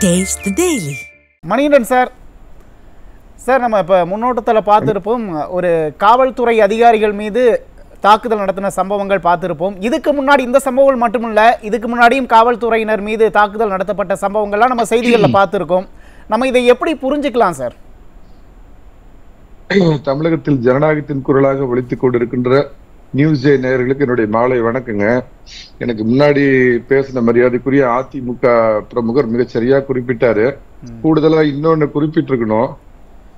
Taste the Daily. Manikandan sir, நம்ம இப்போ முன்னோட்டத்தில் பார்த்துருப்போம், ஒரு காவல்துறை அதிகாரிகள் மீது தாக்குதல் நடத்தின சம்பவங்கள் பார்த்துருப்போம். இதுக்கு முன்னாடி இந்த சம்பவங்கள் மட்டுமில்ல, இதுக்கு முன்னாடியும் காவல்துறையினர் மீது தாக்குதல் நடத்தப்பட்ட சம்பவங்கள்லாம் நம்ம செய்திகளில் பார்த்துருக்கோம். நம்ம இதை எப்படி புரிஞ்சுக்கலாம் சார்? தமிழகத்தில் ஜனநாயகத்தின் குரலாக ஒலித்துக் கொண்டிருக்கின்ற நியூஸ் ஜே நேயர்களுக்கு என்னுடைய மாலை வணக்கங்க. எனக்கு முன்னாடி பேசின மரியாதைக்குரிய அதிமுக பிரமுகர் மிக சரியா குறிப்பிட்டாரு. கூடுதலா இன்னொன்னு குறிப்பிட்டிருக்கணும்.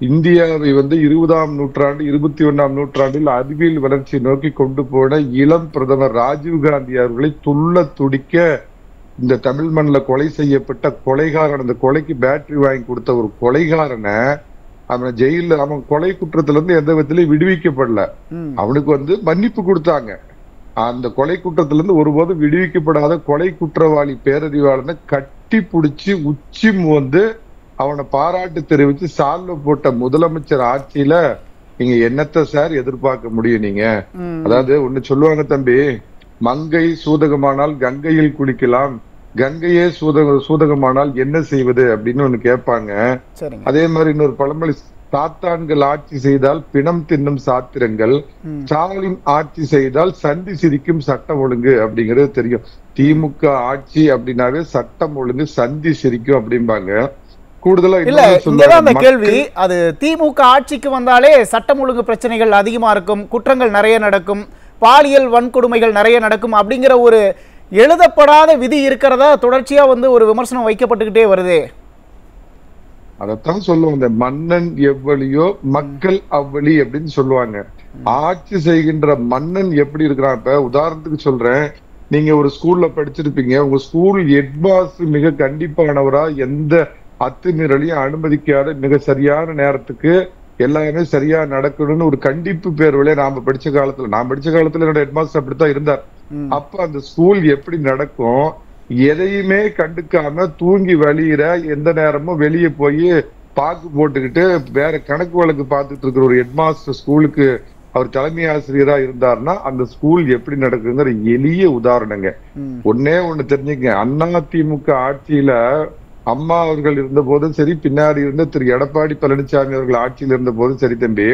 இந்தியாவை 20ஆம் நூற்றாண்டு 21ஆம் நூற்றாண்டில் அறிவியல் வளர்ச்சி நோக்கி கொண்டு போன இளம் பிரதமர் ராஜீவ்காந்தி அவர்களை துள்ள துடிக்க இந்த தமிழ் மண்ணில் கொலை செய்யப்பட்ட கொலைகாரன், அந்த கொலைக்கு பேட்டரி வாங்கி கொடுத்த ஒரு கொலைகாரனை அவன் ஜெயில, அவன் கொலை குற்றத்துல இருந்து எந்த விதத்திலையும் விடுவிக்கப்படல. அவனுக்கு மன்னிப்பு கொடுத்தாங்க. அந்த கொலை குற்றத்திலிருந்து ஒருபோதும் விடுவிக்கப்படாத கொலை குற்றவாளி பேரறிவாளனை கட்டி பிடிச்சி உச்சி மோந்து அவனை பாராட்டு தெரிவித்து சால்வ போட்ட முதலமைச்சர் ஆட்சியில நீங்க என்னத்த சார் எதிர்பார்க்க முடியும்? நீங்க அதாவது ஒண்ணு சொல்லுவாங்க தம்பி, மங்கை சூதகமானால் கங்கையில் குளிக்கலாம், கங்கையே சூதகமானால் என்ன செய்வது அப்படின்னு ஒண்ணு கேட்பாங்க. அதே மாதிரி இன்னொரு பழமொழி, சாத்தான்கள் ஆட்சி செய்தால் பிணம் தின்னும் சாத்திரங்கள், ஸ்டாலின் ஆட்சி செய்தால் சந்தி சிரிக்கும் சட்டம் ஒழுங்கு அப்படிங்கிறது தெரியும். திமுக ஆட்சி அப்படின்னாவே சட்டம் ஒழுங்கு சந்தி சிரிக்கும் அப்படிம்பாங்க. கூடுதலா இல்ல, இங்கதான் அந்த கேள்வி, அது திமுக ஆட்சிக்கு வந்தாலே சட்டம் ஒழுங்கு பிரச்சனைகள் அதிகமா இருக்கும், குற்றங்கள் நிறைய நடக்கும், பாலியல் வன்கொடுமைகள் நிறைய நடக்கும் அப்படிங்கிற ஒரு எழுதப்படாத விதி இருக்கிறதா தொடர்ச்சியா ஒரு விமர்சனம் வைக்கப்பட்டுக்கிட்டே வருது. அதத்தான் சொல்லுவோம், இந்த மன்னன் எவ்வளியோ மக்கள் அவ்வளி அப்படின்னு சொல்லுவாங்க. ஆட்சி செய்கின்ற மன்னன் எப்படி இருக்கிறான்? இப்ப உதாரணத்துக்கு சொல்றேன், நீங்க ஒரு ஸ்கூல்ல படிச்சிருப்பீங்க, உங்க ஸ்கூல் ஹெட்மாஸ்டர் மிக கண்டிப்பானவரா, எந்த அத்துமீறலையும் அனுமதிக்காத மிக சரியான நேரத்துக்கு எல்லாமே சரியா நடக்கணும்னு ஒரு கண்டிப்பு பேர்வழியா நான் படிச்ச காலத்துல என்னோட ஹெட்மாஸ்டர் அப்படித்தான் இருந்தார். அப்ப அந்த ஸ்கூல் எப்படி நடக்கும்? எதையுமே கண்டுக்காம தூங்கி வழியிற, எந்த நேரமும் வெளியே போய் பாக்கு போட்டுக்கிட்டு வேற கணக்கு வழக்கு பார்த்துட்டு இருக்கிற ஒரு ஹெட்மாஸ்டர் ஸ்கூலுக்கு அவர் தலைமை ஆசிரியரா இருந்தாருன்னா அந்த ஸ்கூல் எப்படி நடக்குங்கிற எளிய உதாரணங்க. ஒன்னே ஒண்ணு தெரிஞ்சுங்க, அதிமுக ஆட்சியில அம்மா அவர்கள் இருந்த போதும் சரி, பின்னாடி இருந்த திரு எடப்பாடி பழனிசாமி அவர்கள் ஆட்சியில் இருந்த போதும் சரி தம்பி,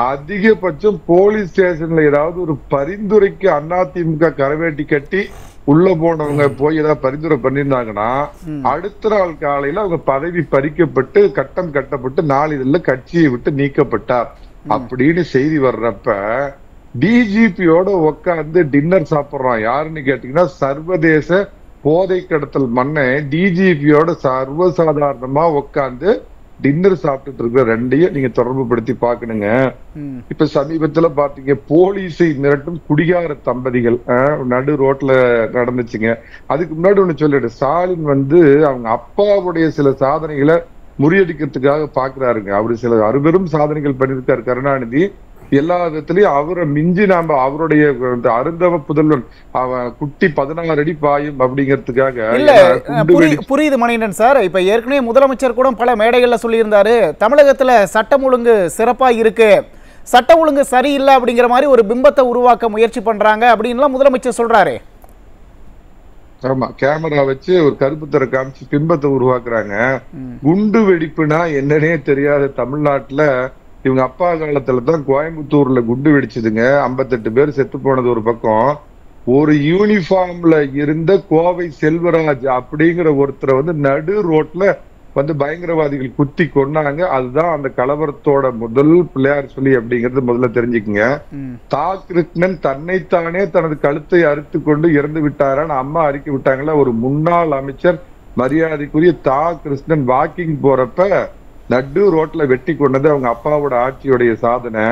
அதிகபட்சம் போலீஸ் ஸ்டேஷன்ல ஏதாவது ஒரு பரிந்துரைக்கு அதிமுக கரவேட்டி கட்டி உள்ள போனவங்க போய் ஏதாவது பரிந்துரை பண்ணியிருந்தாங்கன்னா அடுத்த நாள் காலையில அவங்க பதவி பறிக்கப்பட்டு கட்டம் கட்டப்பட்டு நாளிதழ்ல கட்சியை விட்டு நீக்கப்பட்டார் அப்படின்னு செய்தி வர்றப்ப டிஜிபியோட உட்காந்து டின்னர் சாப்பிடுறான். யாருன்னு கேட்டீங்கன்னா சர்வதேச போதை கடத்தல் மண்ணை டிஜிபியோட சர்வசாதாரணமா உட்காந்து டின்னர் சாப்பிட்டுட்டு இருக்கிற ரெண்டையும் நீங்க தொடர்பு படுத்தி பாக்கணுங்க. இப்ப சமீபத்துல பாத்தீங்க, போலீஸை மிரட்டும் குடிகார தம்பதிகள் நடு ரோட்ல நடந்துச்சுங்க. அதுக்கு முன்னாடி ஒண்ணு சொல்லிடு, ஸ்டாலின் அவங்க அப்பாவுடைய சில சாதனைகளை முறியடிக்கிறதுக்காக பாக்குறாருங்க. அவரு சில அருபெரும் சாதனைகள் பண்ணிருக்காரு கருணாநிதி. எல்லா விதத்திலயும் அவரை மிஞ்சி நாம அவருடைய அருந்தவ புதல்வன் அவன் குட்டி 16 அடி பாயும் அப்படிங்கிறதுக்காக. புரியுது மணிகண்டன் சார். இப்ப ஏற்கனவே முதலமைச்சர் கூட பல மேடைகள்ல சொல்லியிருந்தாரு, தமிழகத்துல சட்டம் ஒழுங்கு சிறப்பா இருக்கு, சட்டம் ஒழுங்கு சரியில்லை அப்படிங்கிற மாதிரி ஒரு பிம்பத்தை உருவாக்க முயற்சி பண்றாங்க அப்படின்லாம் முதலமைச்சர் சொல்றாரு. ஆமா, கேமரா வச்சு ஒரு கருப்பு தர காமிச்சு பிம்பத்தை உருவாக்குறாங்க. குண்டு வெடிப்புனா என்னன்னே தெரியாத தமிழ்நாட்டுல இவங்க அப்பா காலத்துலதான் கோயம்புத்தூர்ல குண்டு வெடிச்சதுங்க. 58 பேர் செத்து போனது ஒரு பக்கம். ஒரு யூனிஃபார்ம்ல இருந்த கோவை செல்வராஜ் அப்படிங்கிற ஒருத்தரை நடு ரோட்ல பயங்கரவாதிகள் குத்தி கொன்னாங்க. அதுதான் அந்த கலவரத்தோட முதல் பிள்ளையார் சொல்லி அப்படிங்கறது முதல்ல தெரிஞ்சுக்குங்க. தா கிருஷ்ணன் தன்னைத்தானே தனது கழுத்தை அறுத்து கொண்டு இறந்து விட்டாரான்னு அம்மா அறிக்கை விட்டாங்களா. ஒரு முன்னாள் அமைச்சர் மரியாதைக்குரிய தா கிருஷ்ணன் வாக்கிங் போறப்ப நடு ரோட்ல வெட்டி கொண்டது அவங்க அப்பாவோட ஆட்சியுடைய சாதனை.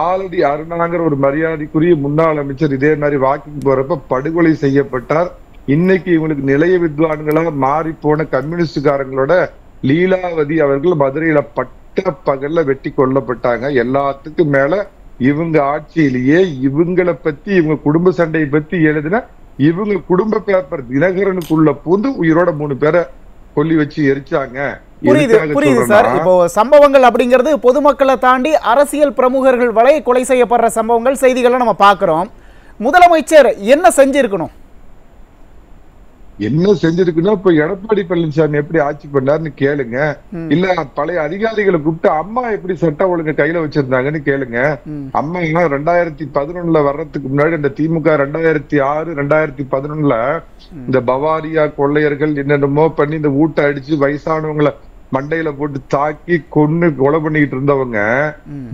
ஆல்ரெடி அருணாங்கிற ஒரு மரியாதைக்குரிய முன்னாள் அமைச்சர் இதே மாதிரி வாக்கிங் போறப்ப படுகொலை செய்யப்பட்டார். இன்னைக்கு இவங்களுக்கு நிலைய வித்வான்களா மாறி போன கம்யூனிஸ்டுக்காரங்களோட லீலாவதி அவர்கள் மதுரையில பட்ட பகல்ல வெட்டி கொல்லப்பட்டாங்க. எல்லாத்துக்கும் மேல இவங்க ஆட்சியிலேயே இவங்களை பத்தி, இவங்க குடும்ப சண்டையை பத்தி எழுதின இவங்க குடும்ப பேப்பர் தினகரனுக்குள்ள பூந்து உயிரோட 3 பேரை கொல்லி வச்சு எரிச்சாங்க. புரியுது சார். இப்போ சம்பவங்கள் அப்படிங்கிறது பொதுமக்களை தாண்டி அரசியல் பிரமுகர்கள் வரை கொலை செய்யப்படுற சம்பவங்கள் செய்திகளை நம்ம பார்க்கிறோம். முதலமைச்சர் என்ன செஞ்சிருக்கணும்? என்ன செஞ்சிருக்குன்னா இப்ப எடப்பாடி பழனிசாமி எப்படி ஆட்சி பண்ணாருன்னு கேளுங்க. இல்ல பழைய அதிகாரிகளை கூப்பிட்டு அம்மா எப்படி சட்ட ஒழுங்கு கையில வச்சிருந்தாங்கன்னு கேளுங்க. அம்மா 2011 வர்றதுக்கு முன்னாடி இந்த திமுக 2006 2011 இந்த பவாரியா கொள்ளையர்கள் என்னென்னமோ பண்ணி இந்த ஊட்ட அடிச்சு வயசானவங்களை மண்டையில போட்டு தாக்கி கொலை பண்ணிட்டு இருந்தவங்க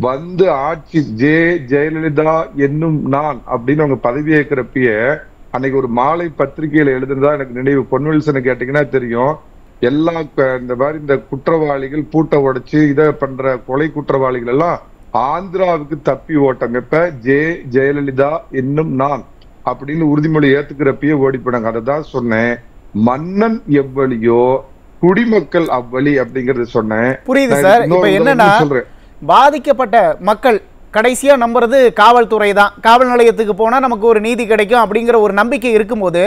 வந்து ஆட்சி ஜெயலலிதா என்னும் நான் அப்படின்னு அவங்க பதவி ஏற்கிறப்பயே அன்னைக்கு ஒரு மாலை பத்திரிகையில எழுதுனதா எனக்கு நினைவு. பொன்வில்சனை கேட்டீங்கன்னா தெரியும். எல்லா இந்த மாதிரி இந்த குற்றவாளிகள் பூட்டை உடைச்சு இதை பண்ற கொலை குற்றவாளிகள் எல்லாம் ஆந்திராவுக்கு தப்பி ஓட்டம். எப்ப ஜெயலலிதா என்னும் நான் அப்படின்னு உறுதிமொழி ஏத்துக்கிறப்பயே ஓடி போனாங்க. அததான் சொன்னேன், மன்னன் எவ்வளியோ குடிமக்கள் அவ்வளி அப்படிங்கறது சொன்னேன். புரியுது சார். இப்ப என்னன்னா பாதிக்கப்பட்ட மக்கள் கடைசியா நம்புறது காவல்துறை தான். காவல் நிலையத்துக்கு போனா நமக்கு ஒரு நீதி கிடைக்கும் அப்படிங்கிற ஒரு நம்பிக்கை இருக்கும்போது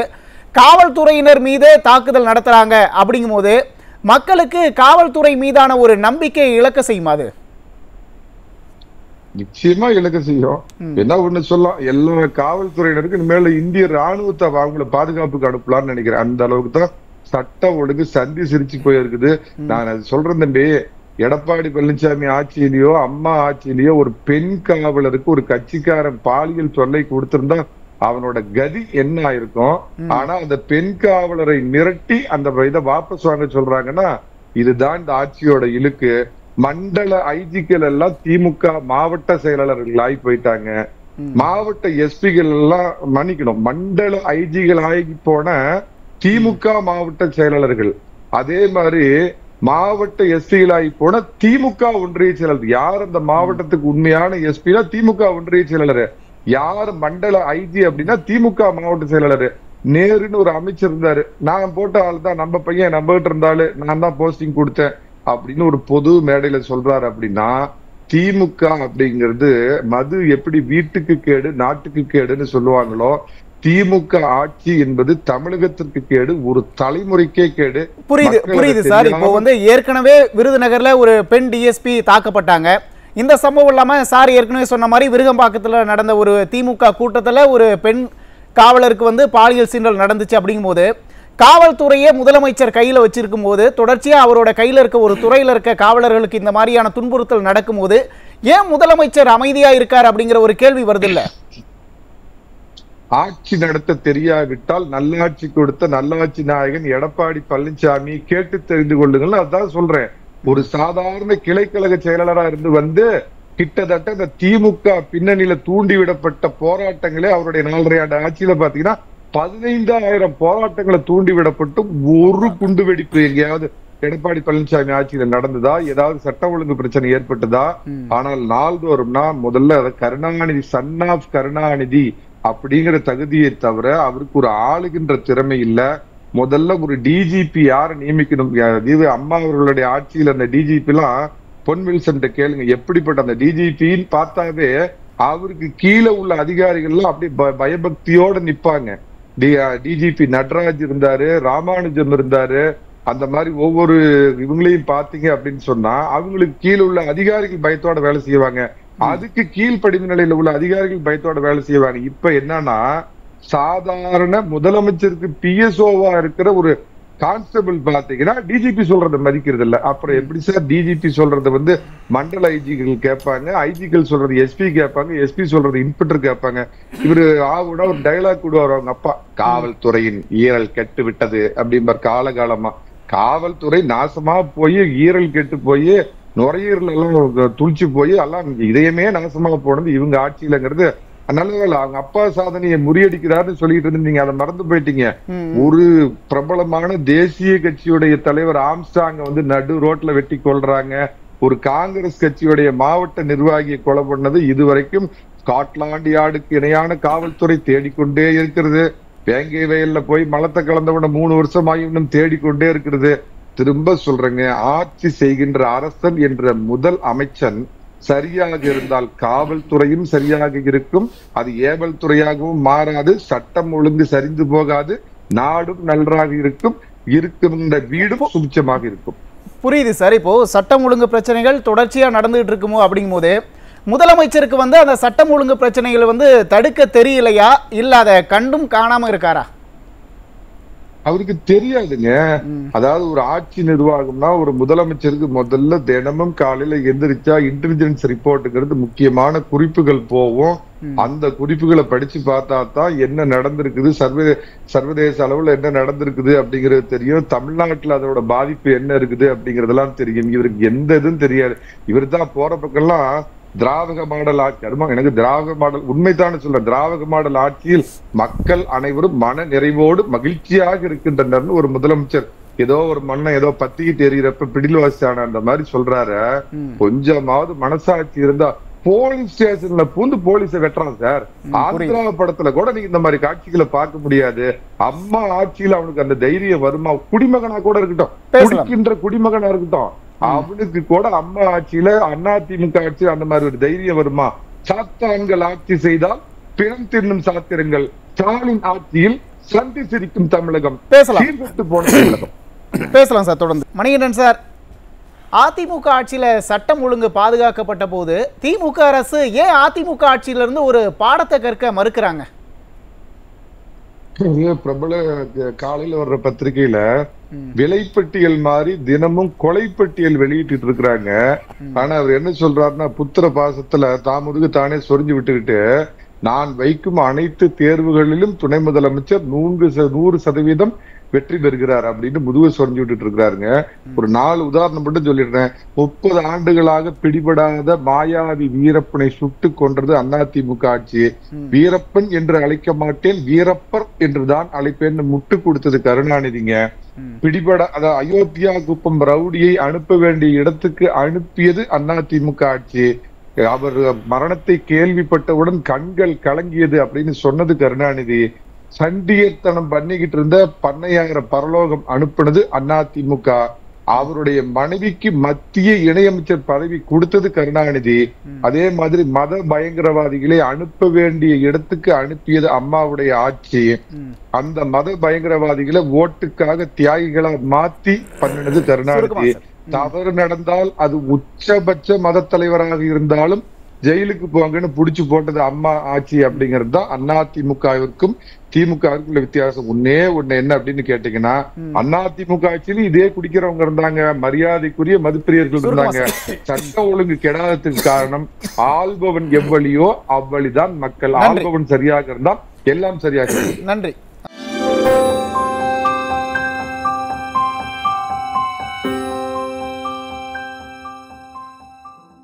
காவல்துறையினர் மீதே தாக்குதல் நடத்துறாங்க. அப்படிங்கும்போது மக்களுக்கு காவல்துறை மீதான ஒரு நம்பிக்கை இழக்க செய்யுமா? அது நிச்சயமா இழக்க செய்யும். என்ன ஒண்ணு சொல்லலாம், எல்லா காவல்துறையினருக்கு மேல இந்திய ராணுவத்தை அவங்களை பாதுகாப்புக்கு அனுப்பலாம்னு நினைக்கிறேன். அந்த அளவுக்கு தான் சட்டம் ஒழுங்கு சந்தி சிரிச்சு போயிருக்குது. நான் அது சொல்றேன் தம்பி, எடப்பாடி பழனிசாமி ஆட்சியிலேயோ அம்மா ஆட்சியிலேயோ ஒரு பெண் காவலருக்கு ஒரு கட்சிக்காரன் பாலியல் தொல்லை கொடுத்திருந்தா அவனோட கதி என்ன ஆயிருக்கும். ஆனா அந்த பெண் காவலரை மிரட்டி அந்த இதை வாபஸ் வாங்க சொல்றாங்கன்னா இதுதான் இந்த ஆட்சியோட இழுக்கு. மண்டல ஐஜிக்கள் எல்லாம் திமுக மாவட்ட செயலாளர்கள் ஆகி போயிட்டாங்க. மாவட்ட எஸ்பிகள் எல்லாம் மன்னிக்கணும், மண்டல ஐஜிகள் ஆகி போன திமுக மாவட்ட செயலாளர்கள். அதே மாதிரி மாவட்ட எஸ்பிகளாகி போன திமுக ஒன்றிய செயலாளர். யார் அந்த மாவட்டத்துக்கு உண்மையான எஸ்பினா திமுக ஒன்றிய செயலாளர். யார் மண்டல ஐஜி அப்படின்னா திமுக மாவட்ட செயலாளர். நேருன்னு ஒரு அமைச்சர் இருந்தாரு, நான் போட்ட ஆள் தான், நம்ம பையன் நம்ம கிட்ட இருந்தாலு நான் தான் போஸ்டிங் கொடுத்தேன் அப்படின்னு ஒரு பொது மேடையில சொல்றாரு. அப்படின்னா திமுக அப்படிங்கிறது மது எப்படி வீட்டுக்கு கேடு நாட்டுக்கு கேடுன்னு சொல்லுவாங்களோ, திமுக ஆட்சி என்பது தமிழகத்திற்கு கேடு, ஒரு தலைமுறைக்கே கேடு. புரியுது சார். இப்போ வந்து ஏற்கனவே விருதுநகர்ல ஒரு பெண் டிஎஸ்பி தாக்கப்பட்டாங்க. இந்த சம்பவம் இல்லாம சார் ஏற்கனவே சொன்ன மாதிரி விருகம்பாக்கத்துல நடந்த ஒரு திமுக கூட்டத்துல ஒரு பெண் காவலருக்கு வந்து பாலியல் சீண்டல் நடந்துச்சு. அப்படிங்கும்போது காவல்துறையே முதலமைச்சர் கையில வச்சிருக்கும் போது தொடர்ச்சியா அவரோட கையில இருக்க ஒரு துறையில இருக்க காவலர்களுக்கு இந்த மாதிரியான துன்புறுத்தல் நடக்கும் போது ஏன் முதலமைச்சர் அமைதியா இருக்காரு அப்படிங்கிற ஒரு கேள்வி வருது இல்ல? ஆட்சி நடத்த தெரியாவிட்டால் நல்லாட்சி கொடுத்த நல்லாட்சி நாயகன் எடப்பாடி பழனிசாமி கேட்டு தெரிந்து கொள்ளுங்கள். அதான் சொல்றேன், ஒரு சாதாரண கிளைக்கழக செயலாளரா இருந்து வந்து கிட்டத்தட்ட இந்த திமுக பின்னணியில தூண்டிவிடப்பட்ட போராட்டங்களே அவருடைய 4.5 ஆண்டு ஆட்சியில பாத்தீங்கன்னா 15,000 போராட்டங்களை தூண்டிவிடப்பட்டு ஒரு குண்டு வெடிப்பு எங்கேயாவது எடப்பாடி பழனிசாமி ஆட்சியில நடந்ததா? ஏதாவது சட்ட ஒழுங்கு பிரச்சனை ஏற்பட்டதா? ஆனால் நாள்தோறும்னா முதல்ல கருணாநிதி சன் ஆஃப் கருணாநிதி அப்படிங்கிற தகுதியை தவிர அவருக்கு ஒரு ஆளுகின்ற திறமை இல்ல. முதல்ல ஒரு டிஜிபி யாரை நியமிக்கணும்? அம்மா அவர்களுடைய ஆட்சியில அந்த டிஜிபி எல்லாம் பொன்வில்சன் கேளுங்க, எப்படிப்பட்ட அந்த டிஜிபின்னு பார்த்தாவே அவருக்கு கீழே உள்ள அதிகாரிகள்லாம் அப்படியே பயபக்தியோட நிப்பாங்க. டிஜிபி நடராஜ் இருந்தாரு, ராமானுஜம் இருந்தாரு. அந்த மாதிரி ஒவ்வொரு இவங்களையும் பாத்தீங்க அப்படின்னு சொன்னா அவங்களுக்கு கீழே உள்ள அதிகாரிகள் பயத்தோட வேலை செய்வாங்க. அதுக்கு கீழ்ப்படிவு நிலையில உள்ள அதிகாரிகள் பயத்தோட வேலை செய்வாங்க. இப்ப என்னன்னா சாதாரண முதலமைச்சருக்கு பிஎஸ்ஓவா இருக்கிற ஒரு கான்ஸ்டபிள் பாத்தீங்கன்னா டிஜிபி சொல்றதை மதிக்கிறது இல்ல. அப்புறம் எப்படி சார் டிஜிபி சொல்றது வந்து மண்டல ஐஜிகள் கேட்பாங்க, ஐஜிகள் சொல்றது எஸ்பி கேட்பாங்க, எஸ்பி சொல்றது இன்ஸ்பெக்டர் கேட்பாங்க. இவரு ஆகுனா ஒரு டைலாக் விடுவார் அவங்க அப்பா, காவல்துறையின் ஈரல் கெட்டு விட்டது அப்படிம்பார். காலகாலமா காவல்துறை நாசமா போய் ஈரல் கெட்டு போய் நுரையீரல் எல்லாம் துளிச்சு போய் எல்லாம் இதயமே நாசமா போனது இவங்க ஆட்சியிலங்கிறது. அதனால அவங்க அப்பா சாதனையை முறியடிக்கிறாருன்னு சொல்லிட்டு இருந்து நீங்க அதை மறந்து போயிட்டீங்க. ஒரு பிரபலமான தேசிய கட்சியுடைய தலைவர் ஆம்ஸ்டாங்க வந்து நடு ரோட்ல வெட்டி கொள்றாங்க. ஒரு காங்கிரஸ் கட்சியுடைய மாவட்ட நிர்வாகியை கொலை பண்ணது இதுவரைக்கும் ஸ்காட்லாந்து யார்டுக்கு இணையான காவல்துறை தேடிக்கொண்டே இருக்கிறது. வேங்கை வயல்ல போய் மலத்தை கலந்தவன 3 வருஷம் ஆகி இன்னும் தேடிக்கொண்டே இருக்கிறது. திரும்ப சொல்றேங்க, ஆட்சி செய்கின்ற அரசன் என்ற முதல் அமைச்சன் சரியாக இருந்தால் காவல்துறையும் சரியாக இருக்கும், அது ஏவல் துறையாகவும் மாறாது, சட்டம் ஒழுங்கு சரிந்து போகாது, நாடும் நன்றாக இருக்கும், இருக்கின்ற வீடும் சுபிட்சமாக இருக்கும். புரியுது சார். இப்போ சட்டம் ஒழுங்கு பிரச்சனைகள் தொடர்ச்சியா நடந்துகிட்டு இருக்குமோ அப்படிங்கும் போது முதலமைச்சருக்கு வந்து அந்த சட்டம் ஒழுங்கு பிரச்சனைகளை வந்து தடுக்க தெரியலையா, இல்ல அதை கண்டும் காணாம இருக்காரா? அவருக்கு தெரியாதுங்க. அதாவது ஒரு ஆட்சி நிர்வாகம்னா ஒரு முதலமைச்சருக்கு முதல்ல தினமும் காலையில எந்திரிச்சா இன்டெலிஜென்ஸ் ரிப்போர்ட்டுங்கிறது முக்கியமான குறிப்புகள் போகும். அந்த குறிப்புகளை படிச்சு பார்த்தா தான் என்ன நடந்திருக்குது, சர்வதேச அளவுல என்ன நடந்திருக்குது அப்படிங்கிறது தெரியும். தமிழ்நாட்டுல அதோட பாதிப்பு என்ன இருக்குது அப்படிங்கறதெல்லாம் தெரியும். இவருக்கு எந்த இதுவும் தெரியாது. இவர் தான் போற பக்கம்லாம் திராவிட மாடல் ஆட்சி. எனக்கு திராவிட மாடல் உண்மைத்தானே சொல்றேன். திராவிட மாடல் ஆட்சியில் மக்கள் அனைவரும் மன நிறைவோடு மகிழ்ச்சியாக இருக்கின்றனர் ஒரு முதலமைச்சர் ஏதோ ஒரு மண்ணை ஏதோ பத்திக்கிட்டு எறிகிறப்ப பிடில்வாசியான அந்த மாதிரி சொல்றாரு. கொஞ்சமாவது மனசாட்சி இருந்தா போலீஸ் ஸ்டேஷன்ல பூந்து போலீஸை வெட்டுறான் சார். ஆந்திரா படத்துல கூட நீங்க இந்த மாதிரி காட்சிகளை பார்க்க முடியாது. அம்மா ஆட்சியில அவனுக்கு அந்த தைரியம் வருமா? குடிமகனா கூட இருக்கட்டும், குடிக்கின்ற குடிமகனா இருக்கட்டும், அவனுக்கு கூட அம்மா ஆட்சியில அதிமுக ஆட்சி அந்த மாதிரி ஒரு தைரியம் வருமா? சாத்தான்கள் ஆட்சி செய்தால் பிணம் தின்னும் சாத்திரங்கள், ஸ்டாலின் ஆட்சியில் சந்தி சிரிக்கும் தமிழகம், சீர்கெட்டு போன தமிழகம். பேசலாம் சார் தொடர்ந்து. மணிகண்டன் சார், அதிமுக ஆட்சியில சட்டம் ஒழுங்கு பாதுகாக்கப்பட்ட போது திமுக அரசு ஏன் அதிமுக ஆட்சியிலிருந்து ஒரு பாடத்தை கற்க மறுக்கிறாங்க? பிரபல காலையில வர்ற பத்திரிகையில விலைப்பட்டியல் மாதிரி தினமும் கொலைப்பட்டியல் வெளியிட்டு இருக்கிறாங்க. ஆனா அவர் என்ன சொல்றாருன்னா, புத்திர பாசத்துல தாமுதுக்கு தானே சொரிஞ்சு விட்டுக்கிட்டு நான் வைக்கும் அனைத்து தேர்வுகளிலும் துணை முதலமைச்சர் 100% வெற்றி பெறுகிறார் அப்படின்னு முதுகு சொரிஞ்சு விட்டுட்டு இருக்கிறாருங்க. ஒரு 4 உதாரணம் மட்டும் சொல்லிடுறேன். 30 ஆண்டுகளாக பிடிபடாத மாயாவி வீரப்பனை சுட்டு கொன்றது அதிமுக ஆட்சி. வீரப்பன் என்று அழைக்க மாட்டேன், வீரப்பர் என்றுதான் அழைப்பேன்னு முட்டு கொடுத்தது கருணாநிதிங்க. அதாவது அயோத்தியா குப்பம் ரவுடியை அனுப்ப வேண்டிய இடத்துக்கு அனுப்பியது அதிமுக ஆட்சி. அவர் மரணத்தை கேள்விப்பட்டவுடன் கண்கள் கலங்கியது அப்படின்னு சொன்னது கருணாநிதி. சண்டியத்தனம் பண்ணிக்கிட்டு இருந்த 10,000 பரலோகம் அனுப்புனது அதிமுக. அவருடைய மனைவிக்கு மத்திய இணையமைச்சர் பதவி கொடுத்தது கருணாநிதி. அதே மாதிரி மத பயங்கரவாதிகளை அனுப்ப வேண்டிய இடத்துக்கு அனுப்பியது அம்மாவுடைய ஆட்சி. அந்த மத பயங்கரவாதிகளை ஓட்டுக்காக தியாகிகளா மாத்தி பண்ணினது கருணாநிதி. தவறு நடந்தால் அது உச்சபட்ச மத தலைவராக இருந்தாலும் ஜெயிலுக்கு போங்கன்னு புடிச்சு போட்டது அம்மா ஆட்சி அப்படிங்கிறது தான் அதிமுகவிற்கும் திமுகவிற்கும் உள்ள வித்தியாசம். ஒண்ணு என்ன அப்படின்னு கேட்டீங்கன்னா, அதிமுக ஆட்சியிலும் இதே குடிக்கிறவங்க இருந்தாங்க, மரியாதைக்குரிய மதுப்பிரியர்கள் இருந்தாங்க. சட்ட ஒழுங்கு கெடாததுக்கு காரணம் ஆள்பவன் எவ்வளியோ அவ்வளிதான் மக்கள். ஆள்பவன் சரியாக இருந்தால் எல்லாம் சரியாக. நன்றி.